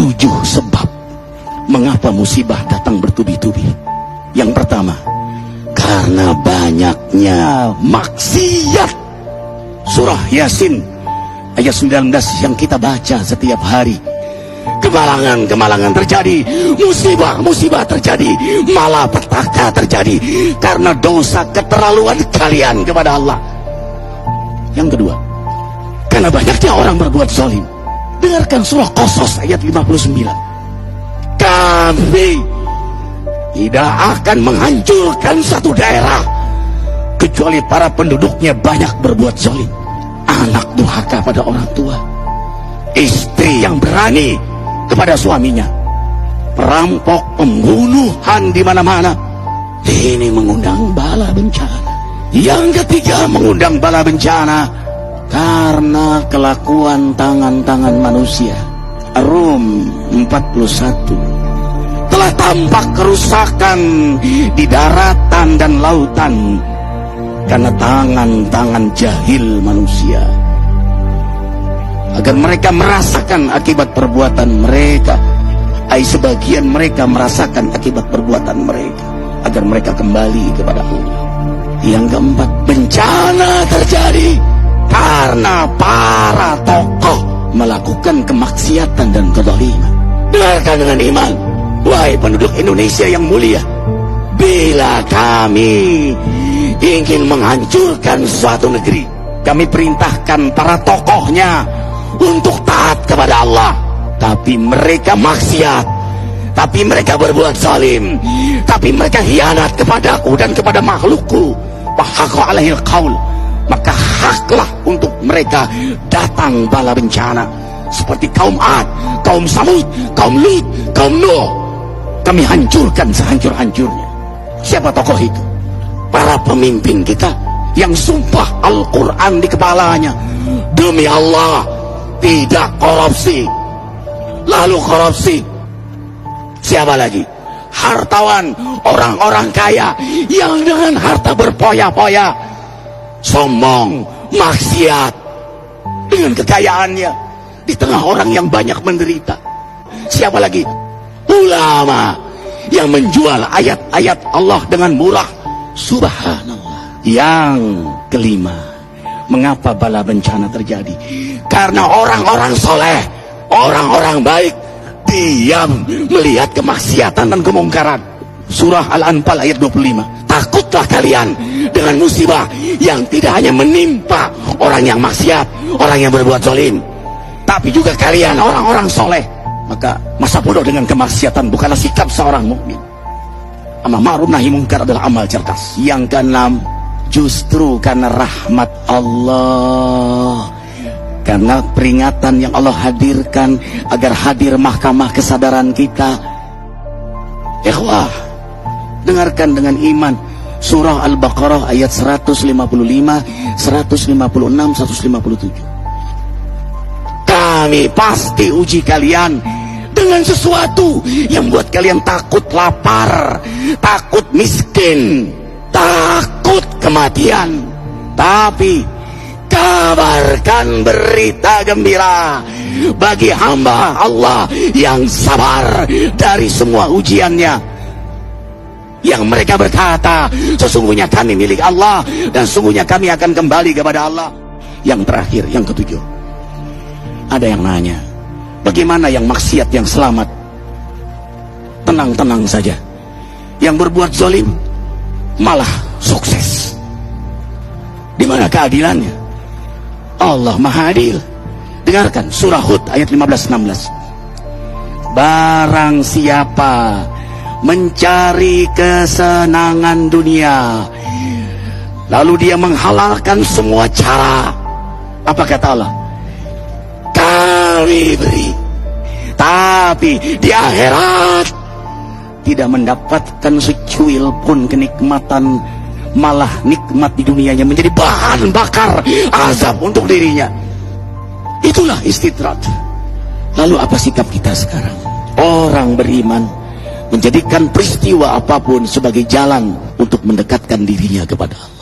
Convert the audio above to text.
7 sebab mengapa musibah datang bertubi-tubi. Yang pertama, karena banyaknya maksiat. Surah Yasin ayat 19 yang kita baca setiap hari. Kemalangan-kemalangan terjadi, musibah-musibah terjadi, malapetaka terjadi karena dosa keterlaluan kalian kepada Allah. Yang kedua, karena banyaknya orang berbuat zalim. Dengarkan surah Qasas ayat 59. Kami tidak akan menghancurkan satu daerah kecuali para penduduknya banyak berbuat zalim. Anak durhaka pada orang tua, istri yang berani kepada suaminya, perampok, pembunuhan di mana-mana. Ini mengundang bala bencana. Yang ketiga, mengundang bala bencana karena kelakuan tangan-tangan manusia. Rum 41. Telah tampak kerusakan di daratan dan lautan karena tangan-tangan jahil manusia, agar mereka merasakan akibat perbuatan mereka. Sebagian mereka merasakan akibat perbuatan mereka, agar mereka kembali kepada Allah. Yang keempat, bencana terjadi karena para tokoh melakukan kemaksiatan dan kezaliman. Dengarkan dengan iman, wahai penduduk Indonesia yang mulia, bila kami ingin menghancurkan suatu negeri, kami perintahkan para tokohnya untuk taat kepada Allah, tapi mereka maksiat, tapi mereka berbuat zalim, tapi mereka khianat kepadaku dan kepada makhlukku. Fahaqa alaihil qaul, maka haklah untuk mereka datang bala bencana seperti kaum Ad, kaum Samud, kaum Lut, kaum Nuh. Kami hancurkan sehancur-hancurnya. Siapa tokoh itu? Para pemimpin kita yang sumpah Al-Quran di kepalanya, demi Allah tidak korupsi. Lalu korupsi. Siapa lagi? Hartawan, orang-orang kaya yang dengan harta berpoya-poya, sombong, maksiat dengan kekayaannya di tengah orang yang banyak menderita. Siapa lagi? Ulama yang menjual ayat-ayat Allah dengan murah. Subhanallah. Yang kelima, mengapa bala bencana terjadi? Karena orang-orang soleh, orang-orang baik diam melihat kemaksiatan dan kemungkaran. Surah Al-Anfal ayat 25. Takutlah kalian dengan musibah yang tidak hanya menimpa orang yang maksiat, orang yang berbuat zalim, tapi juga kalian orang-orang soleh. Maka masa bodoh dengan kemaksiatan bukanlah sikap seorang mukmin. Amar ma'ruf nahi mungkar adalah amal cerdas. Yang keenam, justru karena rahmat Allah, karena peringatan yang Allah hadirkan agar hadir mahkamah kesadaran kita. Ikhwah, dengarkan dengan iman surah Al-Baqarah ayat 155, 156, 157. Kami pasti uji kalian dengan sesuatu yang buat kalian takut lapar, takut miskin, takut kematian. Tapi kabarkan berita gembira bagi hamba Allah yang sabar dari semua ujiannya, yang mereka berkata, sesungguhnya kami milik Allah dan sesungguhnya kami akan kembali kepada Allah. Yang terakhir, yang ketujuh, ada yang nanya, bagaimana yang maksiat yang selamat? Tenang-tenang saja. Yang berbuat zalim malah sukses. Di mana keadilannya? Allah Maha Adil. Dengarkan surah Hud ayat 15-16. Barang siapa mencari kesenangan dunia, lalu dia menghalalkan semua cara, apa kata Allah? Kami beri, tapi di akhirat tidak mendapatkan secuil pun kenikmatan, malah nikmat di dunianya menjadi bahan bakar azab untuk dirinya. Itulah istidrat. Lalu apa sikap kita sekarang? Orang beriman menjadikan peristiwa apapun sebagai jalan untuk mendekatkan dirinya kepada Allah.